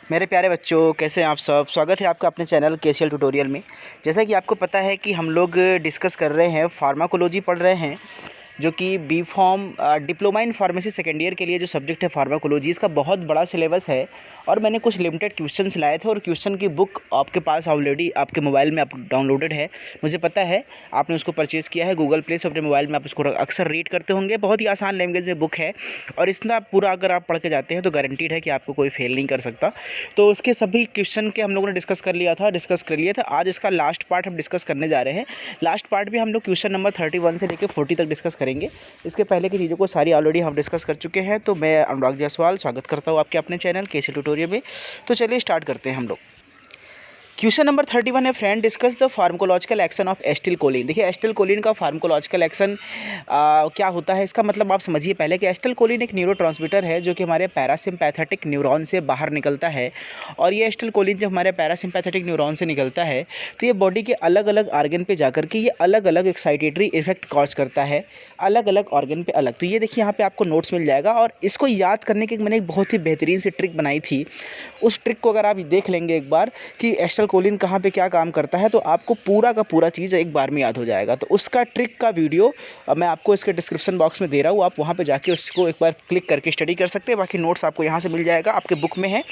मेरे प्यारे बच्चों, कैसे हैं आप सब। स्वागत है आपका अपने चैनल केसीएल ट्यूटोरियल में। जैसा कि आपको पता है कि हम लोग डिस्कस कर रहे हैं, फार्माकोलॉजी पढ़ रहे हैं, जो कि B pharm diploma in pharmacy second year के लिए जो सब्जेक्ट है फार्माकोलॉजी, इसका बहुत बड़ा सिलेबस है। और मैंने कुछ लिमिटेड क्वेश्चंस लाए थे और क्वेश्चन की बुक आपके पास ऑलरेडी आपके मोबाइल में आप डाउनलोडेड है। मुझे पता है आपने उसको परचेज़ किया है गूगल प्ले से, अपने मोबाइल में आप उसको अक्सर रीड करते होंगे। बहुत ही आसान लैंग्वेज में बुक है और इसका पूरा अगर आप पढ़ के जाते हैं तो गारंटीड है कि आपको कोई फेल नहीं कर सकता। तो उसके सभी क्वेश्चन के हम लोगों ने डिस्कस कर लिया था। आज इसका लास्ट पार्ट हम डिस्कस करने जा रहे हैं। लास्ट पार्ट में हम लोग क्वेश्चन नंबर 31 से लेकर 40 तक डिस्कस करेंगे। इसके पहले की चीज़ों को सारी ऑलरेडी हम डिस्कस कर चुके हैं। तो मैं अनुराग जायसवाल स्वागत करता हूँ आपके अपने चैनल केसीएल ट्यूटोरियल में। तो चलिए स्टार्ट करते हैं हम लोग। क्वेश्चन नंबर 31 है, friend discuss the pharmacological action of acetylcholine. देखिए एस्टिल कोलिन का फार्माकोलॉजिकल एक्शन क्या होता है, इसका मतलब आप समझिए पहले कि एस्टिल कोलिन एक न्यूरोट्रांसमीटर है जो कि हमारे पैरासिम्पैथेटिक न्यूरॉन से बाहर निकलता है। और ये एस्टिल कोलिन जब हमारे पैरासिम्पैथेटिक न्यूरॉन से निकलता है तो ये बॉडी के अलग अलग ऑर्गन पे जाकर के ये अलग अलग एक्साइटेटरी इफेक्ट कॉज करता है, अलग अलग ऑर्गन पे अलग। तो ये देखिए यहाँ पे आपको नोट्स मिल जाएगा और इसको याद करने की मैंने एक बहुत ही बेहतरीन सी ट्रिक बनाई थी। उस ट्रिक को अगर आप देख लेंगे एक बार कि एस्टिल कोलिन कहाँ पे क्या काम करता है तो आपको पूरा का पूरा चीज़ एक बार में याद हो जाएगा। तो उसका ट्रिक का वीडियो मैं आपको इसके डिस्क्रिप्शन बॉक्स में दे रहा हूँ, आप वहाँ पे जाके उसको एक बार क्लिक करके स्टडी कर सकते हैं। बाकी नोट्स आपको यहाँ से मिल जाएगा, आपके बुक में है,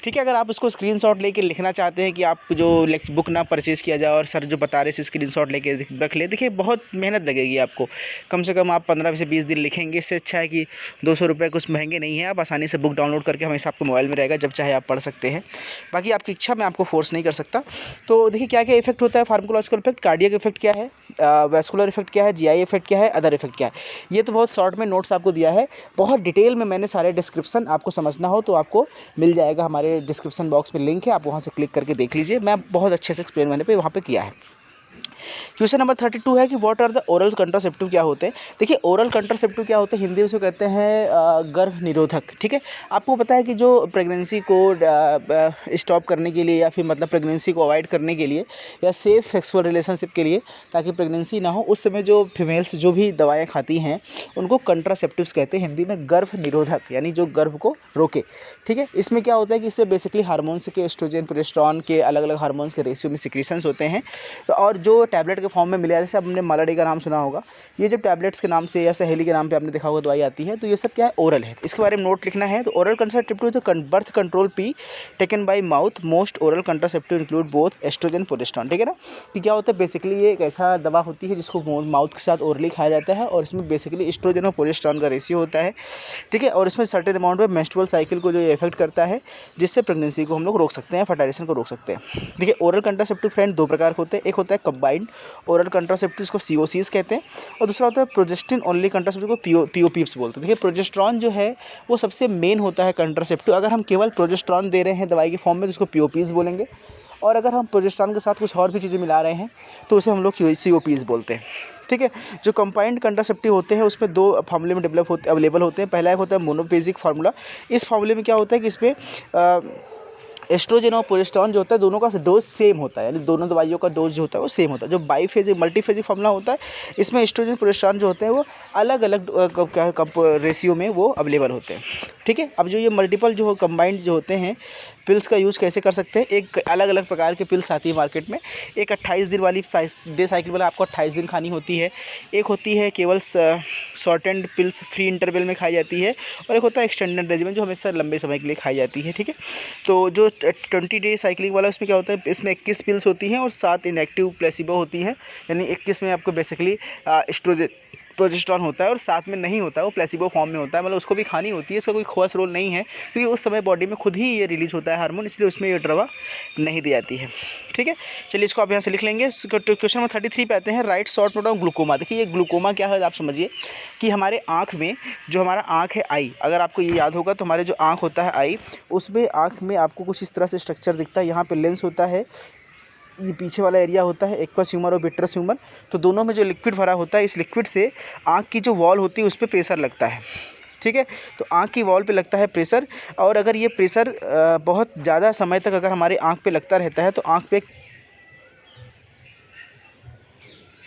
ठीक है। अगर आप उसको स्क्रीनशॉट लेके लिखना चाहते हैं कि आप जो बुक ना परचेज़ किया जाए और सर जो बता रहे थे स्क्रीनशॉट लेके रख ले, देखिए बहुत मेहनत लगेगी आपको। कम से कम आप 15 से 20 दिन लिखेंगे। इससे अच्छा है कि 200 रुपये कुछ महंगे नहीं है, आप आसानी से बुक डाउनलोड करके हमेशा आपके मोबाइल में रहेगा, जब चाहे आप पढ़ सकते हैं। बाकी आपकी इच्छा, मैं आपको फोर्स नहीं कर सकता। तो देखिए क्या क्या इफेक्ट होता है फार्माकोलॉजिकल इफेक्ट। कार्डियक इफेक्ट क्या है, वैस्कुलर इफेक्ट क्या है, जीआई इफेक्ट क्या है, अदर इफेक्ट क्या है। ये तो बहुत शॉर्ट में नोट्स आपको दिया है, बहुत डिटेल में मैंने सारे डिस्क्रिप्शन, आपको समझना हो तो आपको मिल जाएगा, हमारे डिस्क्रिप्शन बॉक्स में लिंक है, आप वहाँ से क्लिक करके देख लीजिए। मैं बहुत अच्छे से एक्सप्लेन मैंने वहाँ पे किया है। क्वेश्चन नंबर 32 है कि what are the oral contraceptive क्या होते हैं। देखिए ओरल कंट्रासेप्टिव क्या होते हैं, हिंदी में उसको कहते हैं गर्भ निरोधक, ठीक है। आपको पता है कि जो प्रेगनेंसी को स्टॉप करने के लिए या फिर मतलब प्रेगनेंसी को अवॉइड करने के लिए या सेफ सेक्सुअल रिलेशनशिप के लिए, ताकि प्रेगनेंसी ना हो, उस समय जो फीमेल्स जो भी दवाएँ खाती हैं उनको कंट्रासेप्टिव्स कहते हैं, हिंदी में गर्भ निरोधक, यानी जो गर्भ को रोके, ठीक है। इसमें क्या होता है कि इसमें बेसिकली हार्मोन्स के, एस्ट्रोजन प्रोजेस्टेरॉन के अलग अलग हार्मोन्स के रेशियो में सिक्रीशंस होते हैं। तो और जो टैबलेट के फॉर्म में मिला है, जैसे आपने मालाडी का नाम सुना होगा, ये जब टैबलेट्स के नाम से या सहेली के नाम पे आपने देखा होगा दवाई आती है, तो ये सब क्या है, ओरल है। इसके बारे में नोट लिखना है। तो ओरल कंट्रासेप्टिव तो birth control pill taken by mouth, most oral contraceptive include both oestrogen progesterone, ठीक है ना। कि क्या होता है, बेसिकली ये एक ऐसा दवा होती है जिसको माउथ के साथ ओरली खाया जाता है और इसमें बेसिकली एस्ट्रोजन और प्रोजेस्टेरॉन का रेशियो होता है, ठीक है। और इसमें सर्टेन अमाउंट में मेंस्ट्रुअल साइकिल को जो इफेक्ट करता है, जिससे प्रेगनेंसी को हम लोग रोक सकते हैं, फर्टाइलेशन को रोक सकते हैं। देखिए ओरल कंट्रासेप्टिव फ्रेंड दो प्रकार होते हैं, एक होता है कंबाइंड ओरल कंट्रासेप्टिव, इसको सीओसीज कहते हैं, और दूसरा होता है प्रोजेस्टिन ओनली कंट्रासेप्टिव को पीओपीज बोलते हैं। देखिए प्रोजेस्टेरॉन जो है वो सबसे मेन होता है कंट्रासेप्टिव। अगर हम केवल प्रोजेस्टेरॉन दे रहे हैं दवाई के फॉर्म में तो उसको पीओपीज बोलेंगे, और अगर हम प्रोजेस्टेरॉन के साथ कुछ और भी चीज़ें मिला रहे हैं तो उसे हम लोग सीओपीज बोलते हैं, ठीक है। जो कंबाइंड कंट्रासेप्टिव होते हैं उसमें दो फार्मूले में अवेलेबल होते हैं। पहला एक होता है मोनोफेजिक फार्मूला। इस फार्मूले में क्या होता है कि इसमें एस्ट्रोजन और प्रोजेस्टेरॉन जो होता है दोनों का डोज सेम होता है, यानी दोनों दवाइयों का डोज जो होता है वो सेम होता है। जो बाईफेजिक मल्टीफेजिक फार्मूला होता है, इसमें एस्ट्रोजन प्रोजेस्टेरॉन जो होते हैं वो अलग अलग रेशियो में वो अवेलेबल होते हैं, ठीक है। अब जो ये मल्टीपल जो कंबाइंड जो होते हैं पिल्स का यूज़ कैसे कर सकते हैं, एक अलग अलग प्रकार के पिल्स आती है मार्केट में। एक 28 दिन वाली डे साइकिल वाला, आपको 28 दिन खानी होती है। एक होती है केवल short and pills free interval में खाई जाती है, और एक होता है एक्सटेंडेड रेजिमेंट जो हमेशा लंबे समय के लिए खाई जाती है, ठीक है। तो जो 20 डे साइकिलिंग वाला उसमें क्या होता है, इसमें 21 पिल्स होती हैं और 7 इनएक्टिव प्लेसिबो होती है, यानी 21 में आपको बेसिकली एस्ट्रोजन प्रोजेस्टेरॉन होता है और साथ में नहीं होता है, वो प्लेसिबो फॉर्म में होता है, मतलब उसको भी खानी होती है, इसका कोई खास रोल नहीं है क्योंकि उस समय बॉडी में खुद ही ये रिलीज होता है हार्मोन, इसलिए उसमें ये दवा नहीं दी जाती है, ठीक है। चलिए इसको आप यहाँ से लिख लेंगे। क्वेश्चन नंबर 33 पे आते हैं, right short note on glaucoma. देखिए ये ग्लूकोमा क्या है आप समझिए कि हमारे आँख में जो हमारा आँख है आई, अगर आपको ये याद होगा तो हमारे जो आँख होता है आई, उसमें आँख में आपको कुछ इस तरह से स्ट्रक्चर दिखता है। यहाँ पे लेंस होता है, ये पीछे वाला एरिया होता है एक्वस ह्यूमर और विट्रस ह्यूमर, तो दोनों में जो लिक्विड भरा होता है, इस लिक्विड से आँख की जो वॉल होती है उस पर प्रेशर लगता है, ठीक है। तो आँख की वॉल पे लगता है प्रेशर, और अगर ये प्रेशर बहुत ज़्यादा समय तक अगर हमारे आँख पे लगता रहता है तो आँख पे,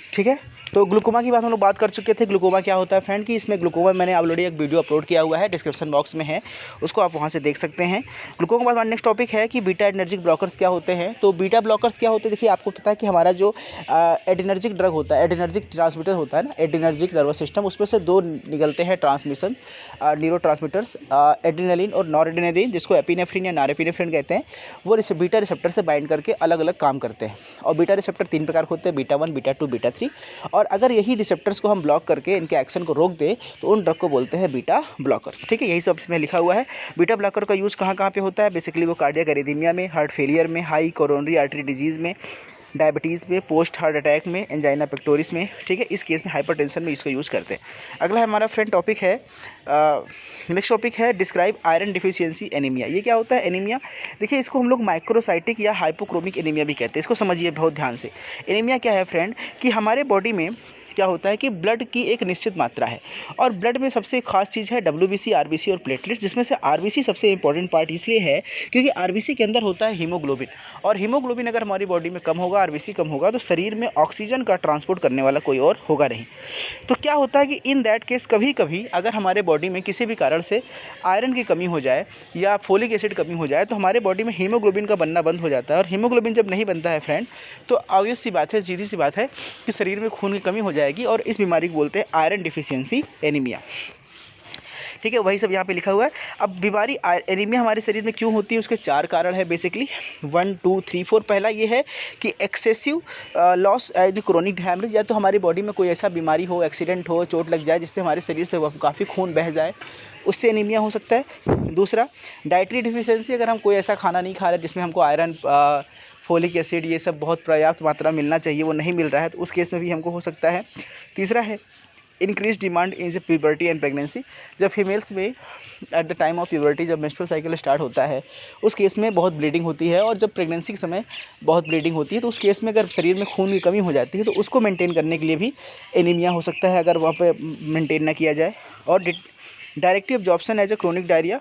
ठीक है, तो ग्लूकोमा की बात हम लोग बात कर चुके थे। ग्लूकोमा क्या होता है फ्रेंड, कि इसमें ग्लूकोमा मैंने ऑलरेडी एक वीडियो अपलोड किया हुआ है, डिस्क्रिप्शन बॉक्स में है, उसको आप वहाँ से देख सकते हैं। ग्लूकोमा के बाद नेक्स्ट टॉपिक है कि बीटा एडर्जिक ब्लॉकर्स क्या होते हैं। तो बीटा ब्लॉकर्स क्या होते हैं, देखिए आपको पता है कि हमारा जो एडिनर्जिक ड्रग होता है, एडिनर्जिक ट्रांसमीटर होता है ना, एडिनर्जिक नर्वस सिस्टम, उसमें से दो निकलते हैं ट्रांसमिशन न्यूरो ट्रांसमीटर्स, एड्रेनलिन और नॉरएड्रेनलिन, जिसको एपिनेफ्रिन या नॉरएपिनेफ्रिन कहते हैं। वो बीटा रिसेप्टर से बाइंड करके अलग अलग काम करते हैं। और बीटा रिसेप्टर 3 प्रकार होते हैं, बीटा 1, बीटा 2, बीटा 3। और अगर यही रिसेप्टर्स को हम ब्लॉक करके इनके एक्शन को रोक दें तो उन ड्रग को बोलते हैं बीटा ब्लॉकर्स। ठीक है, यही सब इसमें लिखा हुआ है। बीटा ब्लॉकर का यूज़ कहाँ कहाँ पे होता है, बेसिकली वो कार्डियक एरिथमिया में, हार्ट फेलियर में, हाई कोरोनरी आर्टरी डिजीज़ में, डायबिटीज़ में, पोस्ट हार्ट अटैक में, एंजाइना पेक्टोरिस में। ठीक है, इस केस में हाइपरटेंशन में इसका यूज़ करते हैं। अगला हमारा फ्रेंड टॉपिक है, नेक्स्ट टॉपिक है डिस्क्राइब आयरन डिफिशियंसी एनीमिया। ये क्या होता है एनीमिया, देखिए इसको हम लोग माइक्रोसाइटिक या हाइपोक्रोमिक एनीमिया भी कहते हैं। इसको समझिए बहुत ध्यान से। एनीमिया क्या है फ्रेंड, कि हमारे बॉडी में क्या होता है कि ब्लड की एक निश्चित मात्रा है, और ब्लड में सबसे खास चीज़ है WBC, RBC और प्लेटलेट्स, जिसमें से RBC सबसे इंपॉर्टेंट पार्ट इसलिए है क्योंकि RBC के अंदर होता है हीमोग्लोबिन, और हीमोग्लोबिन अगर हमारी बॉडी में कम होगा, RBC कम होगा, तो शरीर में ऑक्सीजन का ट्रांसपोर्ट करने वाला कोई और होगा नहीं। तो क्या होता है कि इन दैट केस कभी कभी अगर हमारे बॉडी में किसी भी कारण से आयरन की कमी हो जाए या फोलिक एसिड कमी हो जाए, तो हमारे बॉडी में हीमोग्लोबिन का बनना बंद हो जाता है। और हीमोग्लोबिन जब नहीं बनता है फ्रेंड, तो ऑब्वियस सी बात है, सीधी सी बात है कि शरीर में खून की कमी हो जाएगी, और इस बीमारी को बोलते हैं आयरन डिफिशियंसी एनीमिया। ठीक है, वही सब यहाँ पे लिखा हुआ है। अब बीमारी एनीमिया हमारे शरीर में क्यों होती है, उसके 4 कारण है बेसिकली, 1, 2, 3, 4। पहला ये है कि एक्सेसिव लॉस क्रोनिक हैमरेज, या तो हमारी बॉडी में कोई ऐसा बीमारी हो, एक्सीडेंट हो, चोट लग जाए जिससे हमारे शरीर से काफ़ी खून बह जाए, उससे एनीमिया हो सकता है। दूसरा, डाइटरी डिफिशियंसी, अगर हम कोई ऐसा खाना नहीं खा रहे जिसमें हमको आयरन, फोलिक एसिड, ये सब बहुत पर्याप्त मात्रा मिलना चाहिए, वो नहीं मिल रहा है, तो उस केस में भी हमको हो सकता है। तीसरा है increase demand in the puberty and pregnancy, जब फीमेल्स में at the time of puberty, जब मेंस्ट्रुअल साइकिल स्टार्ट होता है, उस केस में बहुत ब्लीडिंग होती है, और जब प्रेगनेंसी के समय बहुत ब्लीडिंग होती है, तो उस केस में अगर शरीर में खून की कमी हो जाती है, तो उसको मेंटेन करने के लिए भी एनीमिया हो सकता है, अगर वहाँ पे मेंटेन ना किया जाए। और directive absorption as a chronic diarrhoea,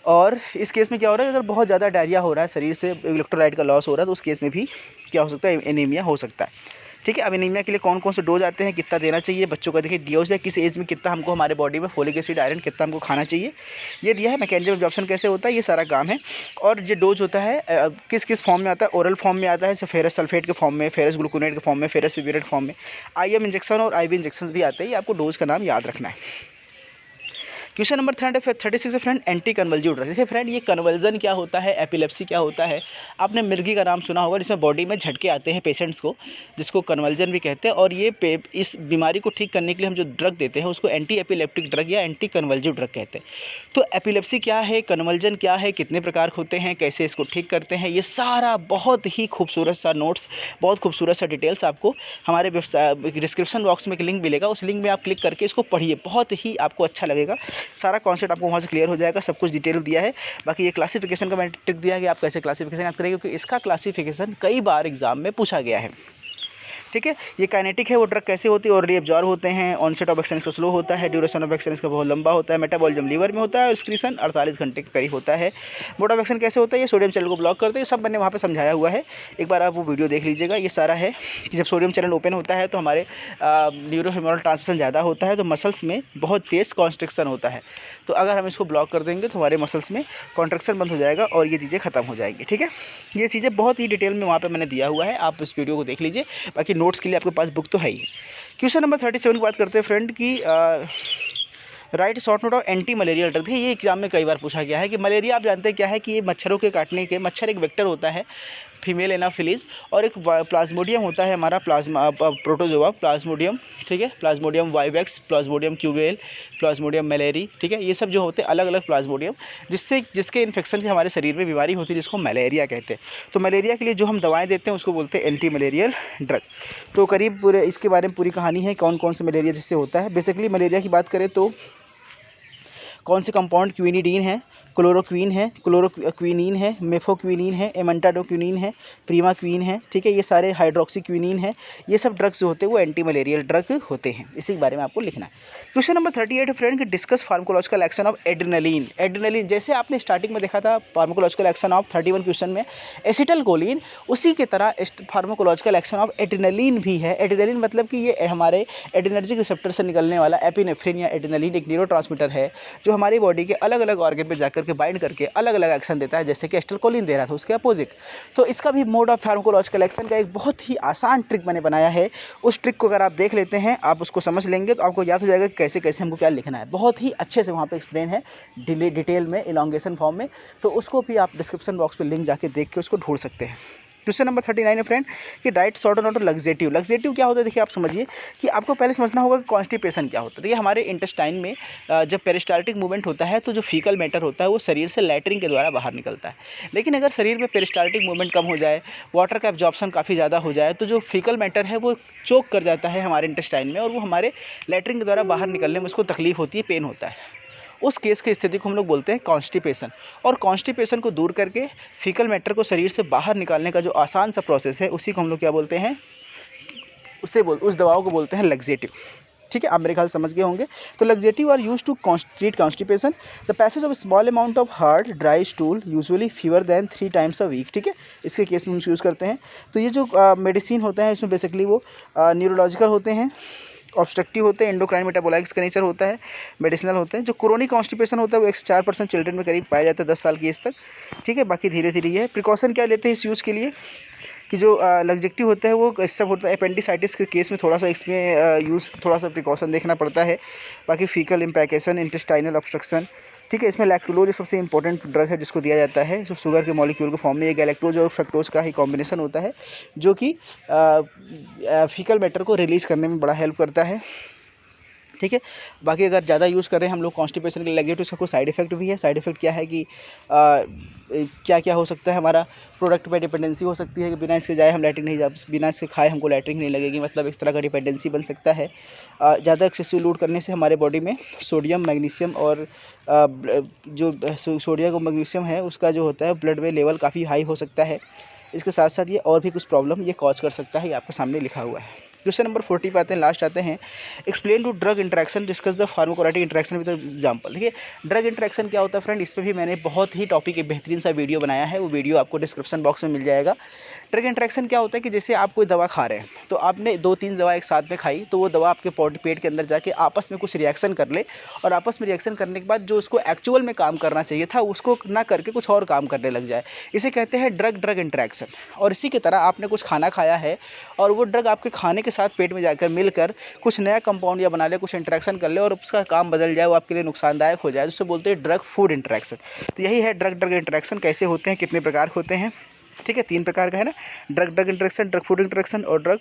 और इस केस में क्या हो रहा है, अगर बहुत ज़्यादा डायरिया हो रहा है, शरीर से इलेक्ट्रोलाइट का लॉस हो रहा है, तो उस केस में भी क्या हो सकता है, एनीमिया हो सकता है। ठीक है, अब एनीमिया के लिए कौन कौन से डोज आते हैं, कितना देना चाहिए बच्चों का, देखिए डोज है किस एज में कितना हमको हमारे बॉडी में फोलिक एसिड, आयरन कितना हमको खाना चाहिए, ये दिया है। मैकेनिज्म एब्जॉर्प्शन कैसे होता है, ये सारा काम है। और जो डोज होता है किस किस फॉर्म में आता है, ओरल फॉर्म में आता है, जैसे फेरस सल्फेट के फॉर्म में, फेरस ग्लूकोनेट के फॉर्म में, फेरस सिल्फेट फॉर्म में, IM इंजेक्शन और IV इंजेक्शन भी आते हैं। ये आपको डोज का नाम याद रखना है। क्वेश्चन नंबर 36 है फ्रेंड, एंटी कन्वल्जिव ड्रग। देखिए फ्रेंड, ये कन्वर्जन क्या होता है, एपिलेप्सी क्या होता है, आपने मिर्गी का नाम सुना होगा, जिसमें बॉडी में झटके आते हैं पेशेंट्स को, जिसको कन्वर्जन भी कहते हैं। और ये इस बीमारी को ठीक करने के लिए हम जो ड्रग देते हैं उसको एंटी एपिलेप्टिक ड्रग या एंटी कन्वल्जिव ड्रग कहते हैं। तो एपिलेप्सी क्या है, कन्वर्जन क्या है, कितने प्रकार होते हैं, कैसे इसको ठीक करते हैं, ये सारा बहुत ही खूबसूरत सा नोट्स, बहुत खूबसूरत सा डिटेल्स आपको हमारे डिस्क्रिप्शन बॉक्स में एक लिंक मिलेगा, उस लिंक में आप क्लिक करके इसको पढ़िए, बहुत ही आपको अच्छा लगेगा। सारा कॉन्सेप्ट आपको वहाँ से क्लियर हो जाएगा, सब कुछ डिटेल दिया है। बाकी ये क्लासिफिकेशन का मैंने ट्रिक दिया है कि आप कैसे क्लासिफिकेशन याद करेंगे, क्योंकि इसका क्लासिफिकेशन कई बार एग्जाम में पूछा गया है। ठीक है, ये काइनेटिक है, वो ड्रग कैसे होती है, और एब्जॉर्ब होते हैं, ऑनसेट ऑफ एक्शन इसका स्लो होता है, ड्यूरेशन ऑफ एक्शन इसका बहुत लंबा होता है, मेटाबॉलिज्म लीवर में होता है, और एक्सक्रीशन 48 घंटे के करीब होता है। मोड ऑफ एक्शन कैसे होता है, ये सोडियम चैनल को ब्लॉक करते हैं, सब मैंने वहाँ पे समझाया हुआ है, एक बार आप वो वीडियो देख लीजिएगा। ये सारा है कि जब सोडियम चैनल ओपन होता है तो हमारे न्यूरोह्यूमरल ट्रांसमिशन ज़्यादा होता है, तो मसल्स में बहुत तेज़ कॉन्स्ट्रिक्शन होता है, तो अगर हम इसको ब्लॉक कर देंगे तो हमारे मसल्स में कॉन्ट्रैक्शन बंद हो जाएगा और ये चीज़ें खत्म हो जाएंगी। ठीक है, ये चीज़ें बहुत ही डिटेल में वहाँ पे मैंने दिया हुआ है, आप इस वीडियो को देख लीजिए। बाकी नोट्स के लिए आपके पास बुक तो है ही। क्वेश्चन नंबर 37 की बात करते हैं फ्रेंड की right short note of anti malarial drug. ये एग्जाम में कई बार पूछा गया है कि मलेरिया आप जानते हैं क्या है, कि ये मच्छरों के काटने के, मच्छर एक वेक्टर होता है, फीमेल एनाफिलीज, और एक प्लाज्मोडियम होता है हमारा प्रोटोजोआ प्लाज्मोडियम। ठीक है, प्लाज्मोडियम वाइवेक्स, प्लाज्मोडियम क्यूबेल, प्लाज्मोडियम मलेरी। ठीक है, ये सब जो होते हैं अलग अलग प्लाज्मोडियम, जिसके इन्फेक्शन से हमारे शरीर में बीमारी होती है, जिसको मलेरिया कहते हैं। तो मलेरिया के लिए जो हम दवाएं देते हैं उसको बोलते हैं एंटी मलेरियल ड्रग। तो करीब पूरे इसके बारे में पूरी कहानी है, कौन कौन से मलेरिया जिससे होता है। बेसिकली मलेरिया की बात करें तो कौन से कंपाउंड क्विनिडीन है, क्लोरोक्वीन है, क्लोरोक्विनीन है, मेफोक्विनीन है, एमेंटाडोक्विनीन है, प्रीमाक्वीन है, ठीक है। ये सारे हाइड्रोक्सीक्विनीन है। ये सब ड्रग्स जो होते हैं वो एंटी मलेरियल ड्रग होते हैं। इसी के बारे में आपको लिखना है। क्वेश्चन नंबर 38 फ्रेंड कि discuss pharmacological action of adrenaline. Adrenaline जैसे आपने स्टार्टिंग में देखा था फार्माकोलॉजिकल एक्शन ऑफ 31 क्वेश्चन में एसिटलकोलिन, उसी की तरह फार्माकोलॉजिकल एक्शन ऑफ एड्रेनलिन भी है। एड्रेनलिन मतलब कि ये हमारे एड्रेनर्जिक रिसेप्टर से निकलने वाला एपिनेफ्रिन या एड्रेनलिन एक न्यूरोट्रांसमीटर है जो हमारी बॉडी के अलग अलग ऑर्गन पे जाकर के बाइंड करके अलग अलग एक्शन देता है, जैसे कि एसिटलकोलिन दे रहा था उसके अपोजिट। तो इसका भी मोड ऑफ फार्माकोलॉजिकल एक्शन का एक बहुत ही आसान ट्रिक मैंने बनाया है। उस ट्रिक को अगर आप देख लेते हैं, आप उसको समझ लेंगे तो आपको याद हो जाएगा कि कैसे कैसे हमको क्या लिखना है। बहुत ही अच्छे से वहाँ पे एक्सप्लेन है डिटेल में, इलॉन्गेशन फॉर्म में। तो उसको भी आप डिस्क्रिप्शन बॉक्स पे लिंक जाके देख के उसको ढूंढ सकते हैं। क्वेश्चन नंबर 39 है फ्रेंड कि right short note laxative. Laxative क्या होता है, देखिए आप समझिए कि आपको पहले समझना होगा कि कॉन्स्टिपेशन क्या होता है। देखिए हमारे इंटेस्टाइन में जब पेरिस्टाल्टिक मूवमेंट होता है तो जो फीकल मैटर होता है वो शरीर से लैट्रिन के द्वारा बाहर निकलता है। लेकिन अगर शरीर में पेरिस्टाल्टिक मूवमेंट कम हो जाए, वाटर का एब्जॉर्प्शन काफ़ी ज़्यादा हो जाए, तो जो फीकल मैटर है वो चोक कर जाता है हमारे इंटेस्टाइन में और वो हमारे लैट्रिन के द्वारा बाहर निकलने में उसको तकलीफ होती है, पेन होता है। उस केस की स्थिति को हम लोग बोलते हैं कॉन्स्टिपेशन। और कॉन्स्टिपेशन को दूर करके फीकल मैटर को शरीर से बाहर निकालने का जो आसान सा प्रोसेस है उसी को हम लोग क्या बोलते हैं, उस दवाओं को बोलते हैं लग्जेटिव। ठीक है, आप मेरे ख्याल समझ गए होंगे। तो laxative are use to treat constipation. The passage of small amount of hard dry stool usually fewer than 3 times a week। ठीक है, इसके केस में हम यूज़ करते हैं। तो ये जो मेडिसिन होते हैं इसमें बेसिकली वो न्यूरोलॉजिकल होते हैं, ऑब्स्ट्रक्टिव होते हैं, एंडोक्राइन मेटाबोलाइट्स का नेचर होता है, मेडिसिनल होते हैं। जो क्रोनिक कॉन्स्टिपेशन होता है वो 1 से 4% चिल्ड्रन में करीब पाया जाता है 10 साल की एज तक। ठीक है, बाकी धीरे धीरे ये है। प्रिकॉशन क्या लेते हैं इस यूज़ के लिए कि जो लग्जेक्टिव होता है वो सब होता है अपेंडिसाइटिस के केस में थोड़ा सा इसमें यूज़ थोड़ा सा प्रिकॉशन देखना पड़ता है। बाकी फीकल इम्पैकेशन, इंटेस्टाइनल ऑब्स्ट्रक्शन। ठीक है, इसमें लैक्टुलोज सबसे इंपॉर्टेंट ड्रग है जिसको दिया जाता है, जो शुगर के मॉलिक्यूल के फॉर्म में। ये गैलेक्टोज और फ्रक्टोज का ही कॉम्बिनेशन होता है जो कि फीकल मैटर को रिलीज़ करने में बड़ा हेल्प करता है। ठीक है, बाकी अगर ज़्यादा यूज़ कर रहे हैं हम लोग कॉन्स्टिपेशन के लिए लगे तो इसका कोई साइड इफ़ेक्ट भी है। साइड इफ़ेक्ट क्या है कि क्या क्या हो सकता है, हमारा प्रोडक्ट पे डिपेंडेंसी हो सकती है कि बिना इसके जाए हम लैट्रिन नहीं जा, बिना इसके खाए हमको लैट्रिन नहीं लगेगी, मतलब इस तरह का डिपेंडेंसी बन सकता है। ज़्यादा एक्सेसिव लोड करने से हमारे बॉडी में सोडियम, मैग्नीशियम और जो सोडियम और मैग्नीशियम है उसका जो होता है ब्लड में लेवल काफ़ी हाई हो सकता है। इसके साथ साथ ये और भी कुछ प्रॉब्लम ये कॉज कर सकता है, ये आपके सामने लिखा हुआ है। क्वेश्चन नंबर 40 पे आते हैं, लास्ट आते हैं। Explain to drug interaction, discuss the pharmacolytic interaction with example. देखिए ड्रग इंटरेक्शन क्या होता है फ्रेंड, इस पर भी मैंने बहुत ही टॉपिक एक बेहतरीन सा वीडियो बनाया है, वो वीडियो आपको डिस्क्रिप्शन बॉक्स में मिल जाएगा। ड्रग इंटरेक्शन क्या होता है कि जैसे आप कोई दवा खा रहे हैं तो आपने 2-3 दवा एक साथ में खाई, तो वो दवा आपके पेट के अंदर जाके आपस में कुछ रिएक्शन कर ले और आपस में रिएक्शन करने के बाद जो उसको एक्चुअल में काम करना चाहिए था उसको ना करके कुछ और काम करने लग जाए, इसे कहते हैं ड्रग इंटरेक्शन। और इसी की तरह आपने कुछ खाना खाया है और वो ड्रग आपके खाने के साथ पेट में जाकर मिलकर कुछ नया कंपाउंड या बना ले, कुछ इंटरेक्शन कर ले और उसका काम बदल जाए, वो आपके लिए नुकसानदायक हो जाए, तो उसे बोलते हैं ड्रग फूड इंटरेक्शन। तो यही है ड्रग इंटरेक्शन कैसे होते हैं, कितने प्रकार होते हैं। ठीक है, 3 प्रकार का है ना, drug interaction, drug food interaction और ड्रग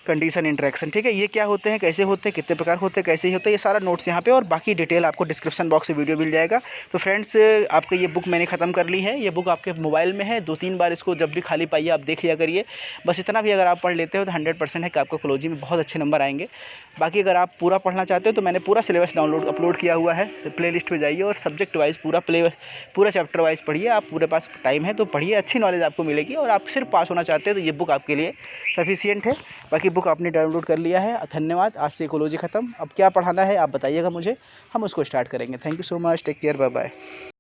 कंडीशन इंटरेक्शन। ठीक है, ये क्या होते हैं, कैसे होते हैं, कितने प्रकार होते हैं, कैसे ही होते हैं, ये सारा नोट्स यहाँ पे और बाकी डिटेल आपको डिस्क्रिप्शन बॉक्स में वीडियो मिल जाएगा। तो फ्रेंड्स आपका ये बुक मैंने ख़त्म कर ली है, ये बुक आपके मोबाइल में है, 2-3 बार इसको जब भी खाली पाइए आप देख लिया करिए। बस इतना भी अगर आप पढ़ लेते हो तो 100% है कि आपको कोलॉजी में बहुत अच्छे नंबर आएंगे। बाकी अगर आप पूरा पढ़ना चाहते हो तो मैंने पूरा सिलेबस अपलोड किया हुआ है, प्ले लिस्ट में जाइए और सब्जेक्ट वाइज पूरा चैप्टर वाइज पढ़िए। आप पूरे पास टाइम है तो पढ़िए, अच्छी नॉलेज आपको मिलेगी। और आप सिर्फ पास होना चाहते हैं तो ये बुक आपके लिए सफिशिएंट है। बाकी बुक आपने डाउनलोड कर लिया है, धन्यवाद। आज से इकोलॉजी ख़त्म, अब क्या पढ़ाना है आप बताइएगा मुझे, हम उसको स्टार्ट करेंगे। Thank you so much, take care, bye bye.